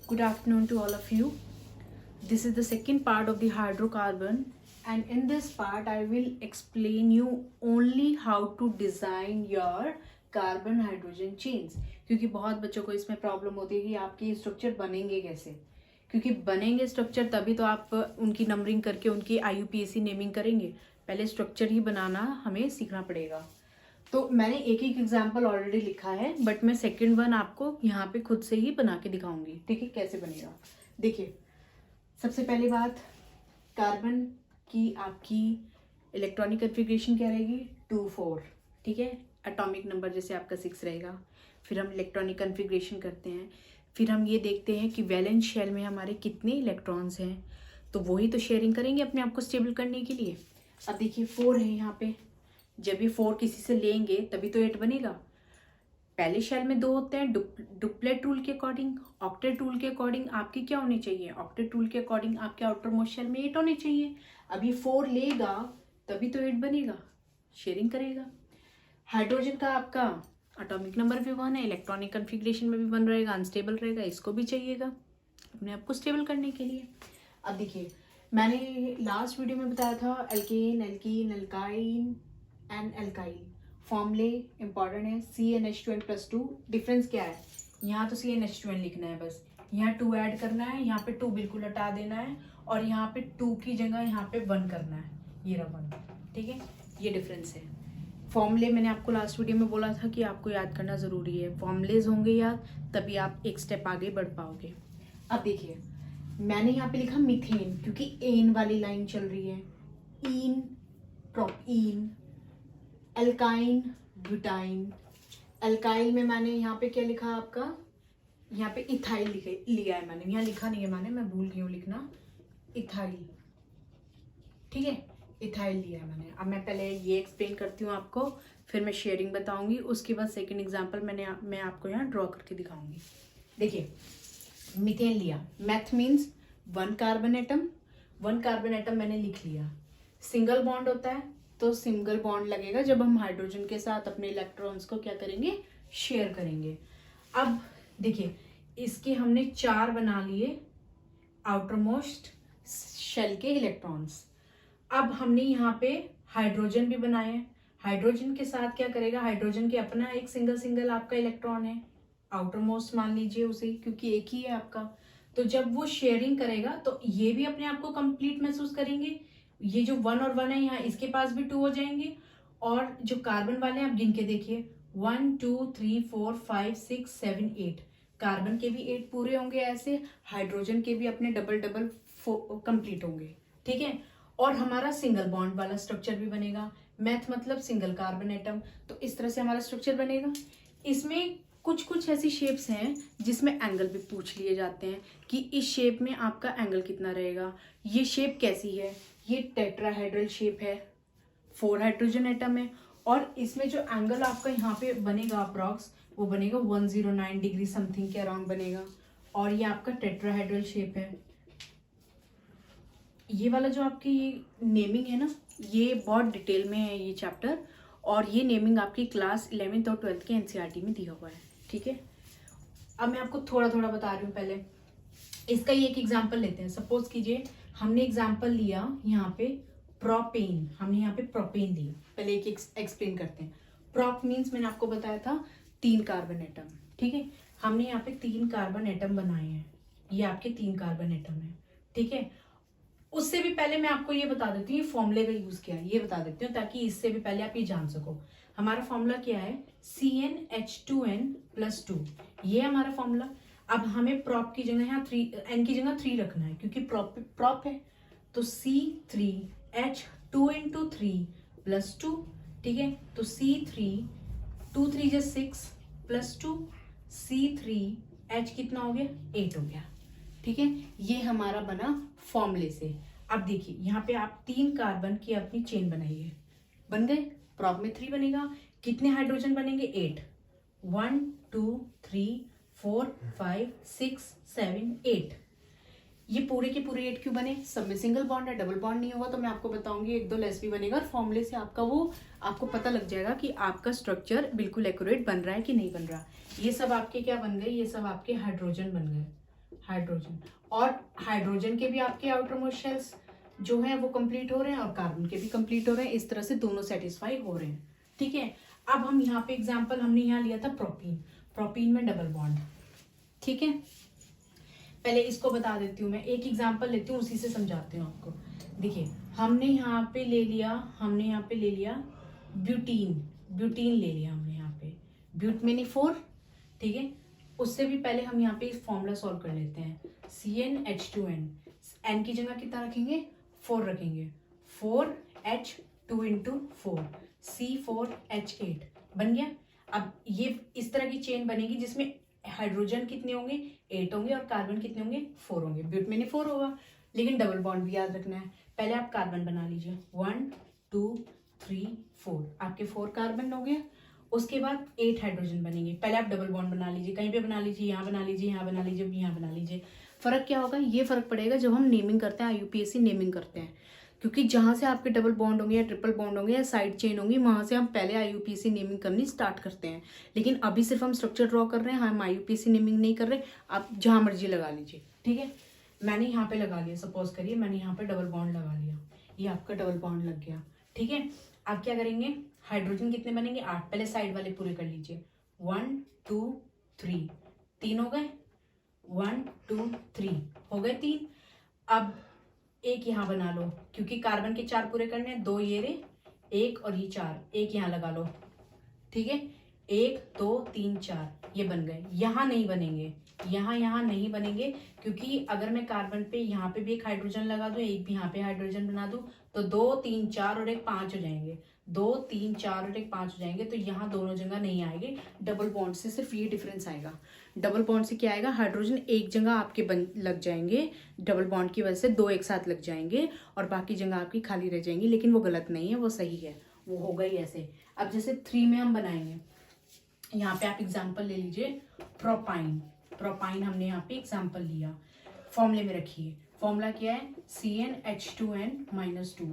Good afternoon to all of you. This is the second part of the hydrocarbon, and in this part I will explain you only how to design your carbon hydrogen chains. क्योंकि बहुत बच्चों को इसमें problem होती है कि आपके structure बनेंगे कैसे. क्योंकि बनेंगे स्ट्रक्चर तभी तो आप उनकी नंबरिंग करके उनकी IUPAC नेमिंग करेंगे. पहले स्ट्रक्चर ही बनाना हमें सीखना पड़ेगा. तो मैंने एक एक एग्जाम्पल ऑलरेडी लिखा है, बट मैं सेकंड वन आपको यहाँ पे खुद से ही बना के दिखाऊंगी. ठीक है, कैसे बनेगा. देखिए, सबसे पहली बात, कार्बन की आपकी इलेक्ट्रॉनिक कन्फिग्रेशन क्या रहेगी, 2,4. ठीक है, एटॉमिक नंबर जैसे आपका 6 रहेगा. फिर हम इलेक्ट्रॉनिक कन्फिग्रेशन करते हैं. फिर हम ये देखते हैं कि वैलेंस शेल में हमारे कितने इलेक्ट्रॉन्स हैं, तो वही तो शेयरिंग करेंगे अपने आप को स्टेबल करने के लिए. अब देखिए 4 है यहाँ पे. जब भी 4 किसी से लेंगे तभी तो 8 बनेगा. पहले शेल में 2 होते हैं. डुप्लेट रूल के अकॉर्डिंग, ऑक्टेट रूल के अकॉर्डिंग आपकी क्या होनी चाहिए, ऑक्टेट रूल के अकॉर्डिंग आपके आउटर मोस्ट शेल में 8 होने चाहिए. अभी 4 लेगा तभी तो 8 बनेगा, शेयरिंग करेगा. हाइड्रोजन का आपका एटॉमिक नंबर भी 1 है, इलेक्ट्रॉनिक कन्फिग्रेशन में भी 1 रहेगा, अनस्टेबल रहेगा, इसको भी चाहिएगा अपने आप को स्टेबल करने के लिए. अब देखिए, मैंने लास्ट वीडियो में बताया था alkane, alkene, alkyne and alkyl फॉर्मूले इंपॉर्टेंट है. CnH2n+2. डिफरेंस क्या है, यहाँ तो CnH2n लिखना है बस, यहाँ 2 ऐड करना है, यहाँ पे 2 बिल्कुल हटा देना है, और यहाँ पे 2 की जगह यहाँ पे 1 करना है. ये रहा 1. ठीक है, ये डिफरेंस है. फॉर्मूले मैंने आपको लास्ट वीडियो में बोला था कि आपको याद करना ज़रूरी है. फॉर्मूलेज होंगे याद, तभी आप एक स्टेप आगे बढ़ पाओगे. अब देखिए, मैंने यहाँ पे लिखा मीथेन, क्योंकि एन वाली लाइन चल रही है. ईन, प्रोपीन, एल्काइन, ब्यूटाइन. एल्काइल में मैंने यहाँ पे क्या लिखा आपका, यहाँ पे इथाइल लिया है मैंने. यहाँ लिखा नहीं है मैंने, मैं भूल गई हूँ लिखना, इथाइल. ठीक है, इथाइल लिया है मैंने. अब मैं पहले ये एक्सप्लेन करती हूँ आपको, फिर मैं शेयरिंग बताऊंगी. उसके बाद सेकंड एग्जांपल मैं आपको यहाँ ड्रॉ करके दिखाऊंगी. देखिए, मीथेन लिया. Math means 1 carbon atom. 1 carbon atom मैंने लिख लिया. सिंगल बॉन्ड होता है, तो सिंगल बॉन्ड लगेगा जब हम हाइड्रोजन के साथ अपने इलेक्ट्रॉन्स को क्या करेंगे, शेयर करेंगे. अब देखिए, इसके हमने 4 बना लिए आउटर मोस्ट शेल के इलेक्ट्रॉन्स. अब हमने यहाँ पे हाइड्रोजन भी बनाए हैं. हाइड्रोजन के साथ क्या करेगा, हाइड्रोजन के अपना एक सिंगल आपका इलेक्ट्रॉन है, आउटर मोस्ट मान लीजिए उसे, क्योंकि एक ही है आपका. तो जब वो शेयरिंग करेगा तो ये भी अपने आप को कंप्लीट महसूस करेंगे. ये जो 1 और 1 है यहाँ, इसके पास भी 2 हो जाएंगे. और जो कार्बन वाले हैं आप गिन के देखिए, 1 2 3 4 5 6 7 8. कार्बन के भी 8 पूरे होंगे ऐसे, हाइड्रोजन के भी अपने डबल कंप्लीट होंगे. ठीक है, और हमारा सिंगल बॉन्ड वाला स्ट्रक्चर भी बनेगा. मैथ मतलब सिंगल कार्बन एटम. तो इस तरह से हमारा स्ट्रक्चर बनेगा. इसमें कुछ ऐसी शेप्स हैं जिसमें एंगल भी पूछ लिए जाते हैं कि इस शेप में आपका एंगल कितना रहेगा. ये शेप कैसी है, ये टेट्राहेड्रल शेप है, 4 हाइड्रोजन एटम है, और इसमें जो एंगल आपका यहाँ पे बनेगा अप्रॉक्स, वो बनेगा 109 डिग्री समथिंग के अराउंड बनेगा. और ये आपका टेट्राहेड्रल शेप है. ये वाला जो आपकी नेमिंग है ना, ये बहुत डिटेल में है ये चैप्टर, और ये नेमिंग आपकी क्लास 11th और 12th के NCERT में दिया हुआ है. ठीक है, अब मैं आपको थोड़ा थोड़ा बता रही हूँ. पहले इसका ही एक एग्जाम्पल लेते हैं. सपोज कीजिए हमने एग्जाम्पल लिया यहाँ पे प्रोपेन. हमने यहाँ पे प्रोपेन लिया. पहले एक एक्सप्लेन करते हैं. प्रोप मीन्स मैंने आपको बताया था 3 कार्बन एटम. ठीक है, हमने यहाँ पे 3 कार्बन एटम बनाए हैं. ये आपके 3 कार्बन एटम है. ठीक है, उससे भी पहले मैं आपको ये बता देती हूँ फॉर्मूले का यूज क्या है, ये बता देती हूँ, ताकि इससे भी पहले आप ये जान सको. हमारा फॉर्मूला क्या है, CnH2n+2. ये है हमारा फॉर्मूला. अब हमें प्रॉप की जगह यहाँ 3 n की जगह 3 रखना है, क्योंकि प्रॉप है. तो C3H2n+3. ठीक है, तो C3 2 3 6 +2 C3H कितना हो गया, 8 हो गया. ठीक है, ये हमारा बना फॉर्मूले से. अब देखिए यहाँ पे आप 3 कार्बन की अपनी चेन बनाइए. बन गए. प्रॉप में 3 बनेगा. कितने हाइड्रोजन बनेंगे, 8. 1 2 3 4 5 6 7 8. ये पूरे के पूरे 8 क्यों बने, सब में सिंगल बॉन्ड है, डबल बॉन्ड नहीं होगा. तो मैं आपको बताऊंगी 1 2 लेस भी बनेगा, और फॉर्मूले से आपको पता लग जाएगा कि आपका स्ट्रक्चर बिल्कुल एक्यूरेट बन रहा है कि नहीं बन रहा. ये सब आपके क्या बन गए, ये सब आपके हाइड्रोजन बन गए. हाइड्रोजन, और हाइड्रोजन के भी आपके आउटर मोस्ट शेल्स जो है वो कंप्लीट हो रहे हैं और कार्बन के भी कंप्लीट हो रहे हैं। इस तरह से दोनों सेटिस्फाई हो रहे हैं, ठीक है। अब हम यहाँ पे एग्जांपल हमने यहाँ लिया था प्रोपीन, प्रोपीन में डबल बॉन्ड, ठीक है। पहले इसको बता देती हूँ, मैं एक एग्जांपल लेती हूँ, उसी से समझाती हूँ आपको। देखिए हमने यहाँ पे ले लिया ब्यूटीन, ब्यूटीन ले लिया हमने यहाँ पे, ब्यूट मीनिंग 4, ठीक है। उससे भी पहले हम यहाँ पे इस फॉर्मूला सॉल्व कर लेते हैं, CnH2n, n की जगह कितना रखेंगे 4 रखेंगे, 4H2 × 4 C4H8 बन गया। अब ये इस तरह की चेन बनेगी जिसमें हाइड्रोजन कितने होंगे 8 होंगे और कार्बन कितने होंगे 4 होंगे। ब्यूट में 4 होगा, लेकिन डबल बॉन्ड भी याद रखना है। पहले आप कार्बन बना लीजिए, 1 2 3 4, आपके 4 कार्बन हो गया। उसके बाद 8 हाइड्रोजन बनेंगे। पहले आप डबल बॉन्ड बना लीजिए, कहीं पे बना लीजिए, यहाँ बना लीजिए, यहाँ बना लीजिए, यहाँ बना लीजिए। फर्क क्या होगा, ये फर्क पड़ेगा जब हम नेमिंग करते हैं, IUPAC नेमिंग करते हैं, क्योंकि जहां से आपके डबल बॉन्ड होंगे या ट्रिपल बॉन्ड होंगे या साइड चेन होंगी, वहां से हम पहले IUPAC नेमिंग करनी स्टार्ट करते हैं। लेकिन अभी सिर्फ हम स्ट्रक्चर ड्रॉ कर रहे हैं, हम IUPAC नेमिंग नहीं कर रहे। आप जहां मर्जी लगा लीजिए, ठीक है। मैंने यहाँ पे लगा लिया, सपोज करिए मैंने यहाँ पे डबल बॉन्ड लगा लिया, ये आपका डबल बॉन्ड लग गया, ठीक है। आप क्या करेंगे, हाइड्रोजन कितने बनेंगे 8, पहले साइड वाले पूरे कर लीजिए, 1 2 3, 3 हो गए, 1 2 3 हो गए 3। अब एक यहाँ बना लो, क्योंकि कार्बन के 4 पूरे करने हैं, 2 ये रे, 1 और ये 4, एक यहाँ लगा लो, ठीक है। 1 2 3 4 ये बन गए। यहाँ नहीं बनेंगे, यहाँ नहीं बनेंगे, क्योंकि अगर मैं कार्बन पे यहाँ पे भी एक हाइड्रोजन लगा दूं, एक भी यहाँ पे हाइड्रोजन बना दूं, तो 2 3 4 और एक 5 हो जाएंगे, 2 3 4 और एक 5 हो जाएंगे। तो यहाँ दोनों जगह नहीं आएंगे। डबल बॉन्ड से सिर्फ ये डिफरेंस आएगा। डबल बॉन्ड से क्या आएगा, हाइड्रोजन एक जगह आपके लग जाएंगे, डबल बॉन्ड की वजह से 2 एक साथ लग जाएंगे और बाकी जगह आपकी खाली रह जाएंगी। लेकिन वो गलत नहीं है, वो सही है, वो होगा ही ऐसे। अब जैसे 3 में हम बनाएंगे, यहाँ पे आप एग्जाम्पल ले लीजिए प्रोपाइन, प्रोपाइन हमने यहाँ पे एग्जाम्पल लिया, फॉर्मूले में रखिए। फॉर्मूला क्या है, CnH2n-2,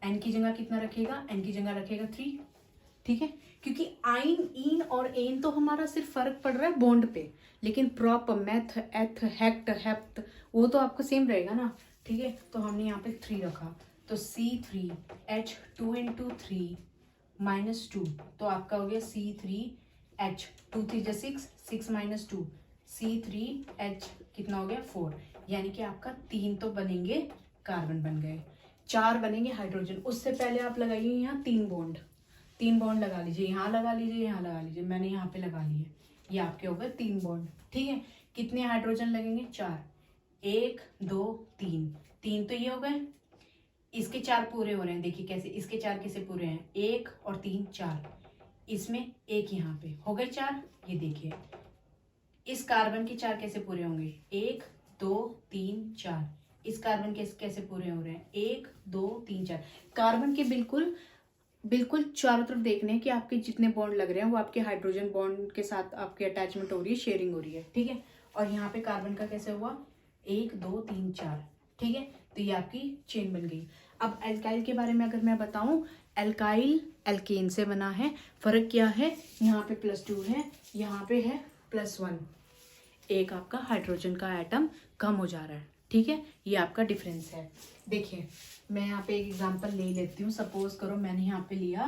n की जगह कितना रखेगा, n की जगह रखेगा 3, ठीक है। क्योंकि आइन, इन और एन तो हमारा सिर्फ फर्क पड़ रहा है बॉन्ड पे, लेकिन प्रॉप, मेथ, एथ, हेक्ट, हेप्ट वो तो आपका सेम रहेगा ना, ठीक है। तो हमने यहाँ पे 3 रखा, तो C3H2 × 3 - 2, तो आपका हो गया C3H, 2 3 6, 6 - 2, C3H कितना हो गया 4, यानी कि आपका 3 तो बनेंगे कार्बन बन गए, 4 बनेंगे हाइड्रोजन। उससे पहले आप लगाइए यहाँ 3 बॉन्ड, 3 बॉन्ड लगा लीजिए, यहाँ लगा लीजिए, यहाँ लगा लीजिए। मैंने यहाँ पे लगा लिए, ये आपके हो गए 3 बॉन्ड, ठीक है। कितने हाइड्रोजन लगेंगे 4, 1 2 3, 3 तो ये हो गए, इसके 4 पूरे हो रहे हैं। देखिए कैसे, इसके 4 कैसे पूरे हैं, 1 और 3 4, इसमें एक यहाँ पे हो गए 4। ये देखिए इस कार्बन के 4 कैसे पूरे होंगे, 1 2 3 4, इस कार्बन के कैसे पूरे हो रहे हैं, 1 2 3 4। कार्बन के बिल्कुल बिल्कुल चारों तरफ देखने हैं कि आपके जितने बॉन्ड लग रहे हैं वो आपके हाइड्रोजन बॉन्ड के साथ आपकी अटैचमेंट हो रही है, शेयरिंग हो रही है, ठीक है। और यहाँ पे कार्बन का कैसे हुआ, 1 2 3 4, ठीक है। तो ये आपकी चेन बन गई। अब एल्काइल के बारे में अगर मैं बताऊं, एल्काइल एल्केन से बना है। फर्क क्या है, यहाँ पे +2 है, यहाँ पे है +1, एक आपका हाइड्रोजन का एटम कम हो जा रहा है, ठीक है। ये आपका डिफरेंस है। देखिए मैं यहाँ पे एक एग्जांपल ले लेती हूँ। सपोज करो मैंने यहाँ पे लिया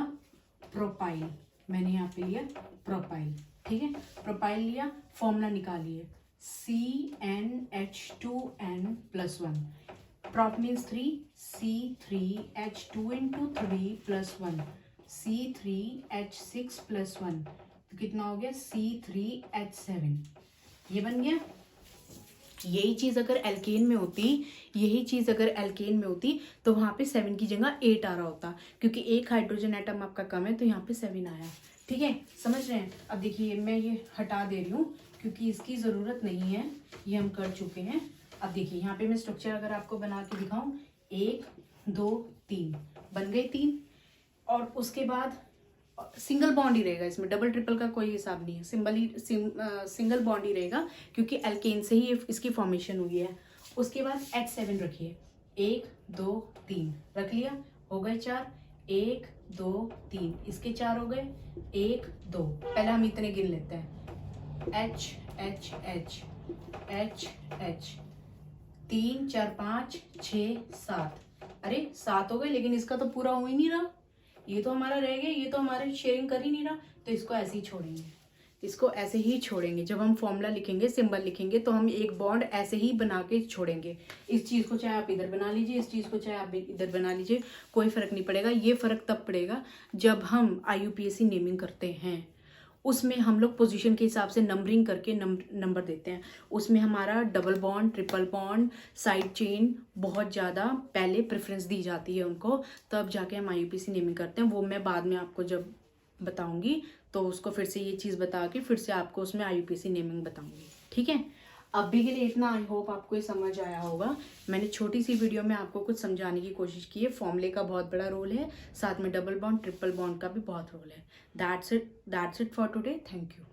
प्रोपाइल, मैंने यहाँ पे लिया प्रोपाइल, ठीक है। प्रोपाइल लिया, फॉर्मूला निकालिए, CnH2n+1, prop means 3, C3H2 × 3 + 1, C3H6+1, तो कितना हो गया C3H7, ये बन गया। यही चीज अगर एल्केन में होती, यही चीज अगर एल्केन में होती तो वहां पे 7 की जगह 8 आ रहा होता, क्योंकि एक हाइड्रोजन एटम आपका कम है तो यहाँ पे 7 आया, ठीक है। समझ रहे हैं। अब देखिए मैं ये हटा दे रही हूँ क्योंकि इसकी जरूरत नहीं है, ये हम कर चुके हैं। अब देखिए यहाँ पे मैं स्ट्रक्चर अगर आपको बना के दिखाऊं, 1 2 3 बन गए 3, और उसके बाद सिंगल बॉन्ड ही रहेगा इसमें, डबल ट्रिपल का कोई हिसाब नहीं है, सिंगल बॉन्ड ही रहेगा क्योंकि एल्केन से ही इसकी फॉर्मेशन हुई है। उसके बाद H7 रखिए, 1 2 3 रख लिया, हो गए 4, 1 2 3, इसके 4 हो गए, 1 2, पहले हम इतने गिन लेते हैं, H H H H H 3 4 5 6 7। अरे 7 हो गए, लेकिन इसका तो पूरा हो ही नहीं रहा, ये तो हमारा रह गया, ये तो हमारे शेयरिंग कर ही नहीं रहा, तो इसको ऐसे ही छोड़ेंगे, इसको ऐसे ही छोड़ेंगे। जब हम फॉर्मूला लिखेंगे, सिंबल लिखेंगे, तो हम एक बॉन्ड ऐसे ही बना के छोड़ेंगे। इस चीज़ को चाहे आप इधर बना लीजिए, इस चीज़ को चाहे आप इधर बना लीजिए, कोई फ़र्क नहीं पड़ेगा। ये फ़र्क तब पड़ेगा जब हम IUPAC नेमिंग करते हैं, उसमें हम लोग पोजीशन के हिसाब से नंबरिंग करके नंबर देते हैं। उसमें हमारा double bond, triple bond, side chain बहुत ज़्यादा पहले प्रेफरेंस दी जाती है उनको, तब जाके हम IUPAC नेमिंग करते हैं। वो मैं बाद में आपको जब बताऊंगी तो उसको फिर से ये चीज़ बता के फिर से आपको उसमें IUPAC नेमिंग बताऊंगी, ठीक है। अभी के लिए इतना, आई होप आपको ये समझ आया होगा। मैंने छोटी सी वीडियो में आपको कुछ समझाने की कोशिश की है। फॉर्मूले का बहुत बड़ा रोल है, साथ में डबल बॉन्ड, ट्रिपल बॉन्ड का भी बहुत रोल है। That's it for today. Thank you.